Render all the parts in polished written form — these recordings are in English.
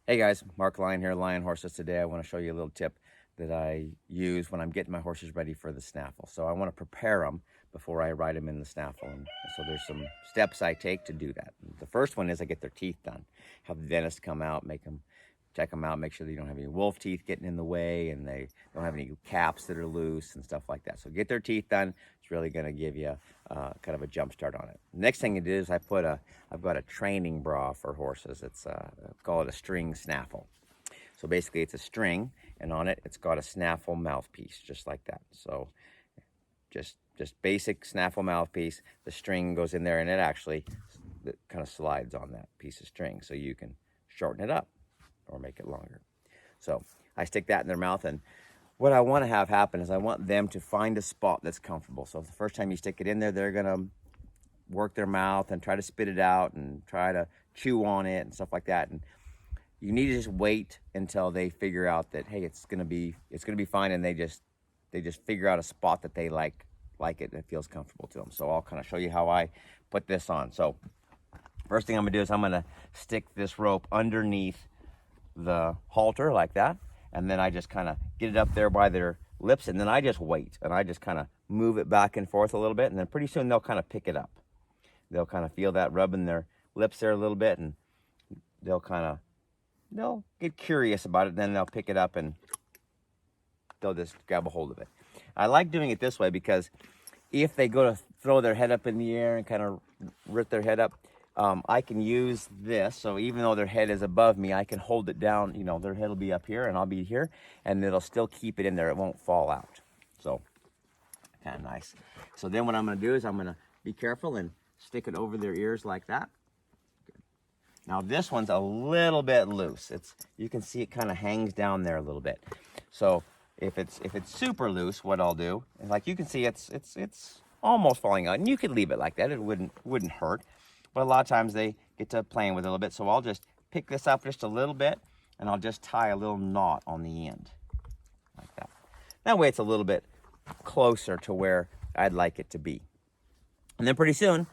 Hey guys, Mark Lyon here, Lion Horses. Today I want to show you a little tip that I use when I'm getting my horses ready for the snaffle. So I want to prepare them before I ride them in the snaffle. And so there's some steps I take to do that. The first one is I get their teeth done. Have the dentist come out, check them out, make sure they don't have any wolf teeth getting in the way and they don't have any caps that are loose and stuff like that. So get their teeth done. It's really going to give you kind of a jump start on it. Next thing it is, I've got a training bra for horses. It's call it a string snaffle. So basically it's a string, and on it it's got a snaffle mouthpiece, just like that. So just basic snaffle mouthpiece. The string goes in there, and it kind of slides on that piece of string, so you can shorten it up or make it longer. So I stick that in their mouth, and what I want to have happen is I want them to find a spot that's comfortable. So the first time you stick it in there, they're going to work their mouth and try to spit it out and try to chew on it and stuff like that. And you need to just wait until they figure out that, hey, it's gonna be fine, and they just figure out a spot that they like it and it feels comfortable to them. So I'll kind of show you how I put this on. So first thing I'm gonna do is I'm gonna stick this rope underneath the halter like that, and then I just kind of get it up there by their lips, and then I just wait, and I just kind of move it back and forth a little bit, and then pretty soon they'll kind of pick it up. They'll kind of feel that rubbing their lips there a little bit, and they'll get curious about it, and then they'll pick it up and they'll just grab a hold of it. I like doing it this way because if they go to throw their head up in the air and kind of rip their head up, I can use this. So even though their head is above me, I can hold it down. You know, their head will be up here and I'll be here, and it'll still keep it in there. It won't fall out. So kind of nice. So then what I'm going to do is I'm going to be careful and stick it over their ears like that. Now this one's a little bit loose. You can see it kind of hangs down there a little bit. So if it's super loose, what I'll do, and like you can see, it's almost falling out, and you could leave it like that. It wouldn't hurt. But a lot of times they get to playing with it a little bit. So I'll just pick this up just a little bit, and I'll just tie a little knot on the end like that. That way it's a little bit closer to where I'd like it to be. And then pretty soon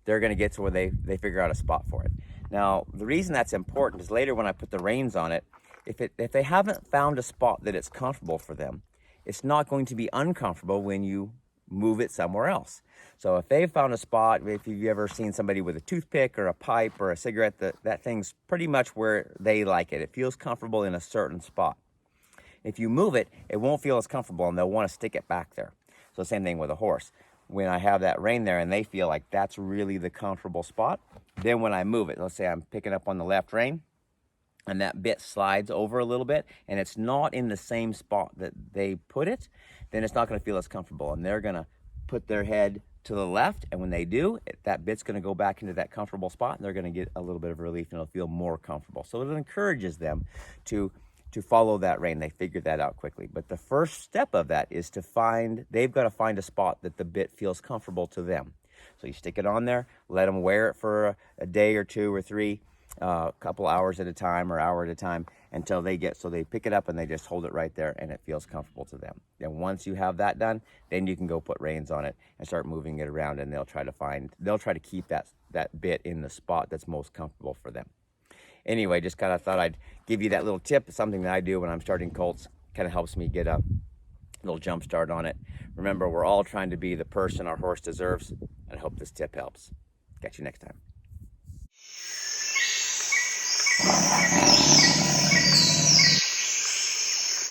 they're going to get to where they figure out a spot for it. Now, the reason that's important is later when I put the reins on it, if they haven't found a spot that it's comfortable for them, it's not going to be uncomfortable when you move it somewhere else. So if they've found a spot, if you've ever seen somebody with a toothpick or a pipe or a cigarette, that thing's pretty much where they like it. It feels comfortable in a certain spot. If you move it, it won't feel as comfortable, and they'll want to stick it back there. So same thing with a horse. When I have that rein there and they feel like that's really the comfortable spot, then when I move it, let's say I'm picking up on the left rein and that bit slides over a little bit and it's not in the same spot that they put it, then it's not going to feel as comfortable, and they're going to put their head to the left, and when they do, that bit's going to go back into that comfortable spot, and they're going to get a little bit of relief, and it'll feel more comfortable. So it encourages them to follow that rein. They figure that out quickly. But the first step of that is they've got to find a spot that the bit feels comfortable to them. So you stick it on there, let them wear it for a day or two or three, a couple hours at a time or hour at a time, until they pick it up and they just hold it right there and it feels comfortable to them. And once you have that done, then you can go put reins on it and start moving it around, and they'll try to keep that bit in the spot that's most comfortable for them. Anyway, just kind of thought I'd give you that little tip. It's something that I do when I'm starting colts. Kind of helps me get a little jump start on it. Remember, we're all trying to be the person our horse deserves, and I hope this tip helps. Catch you next time.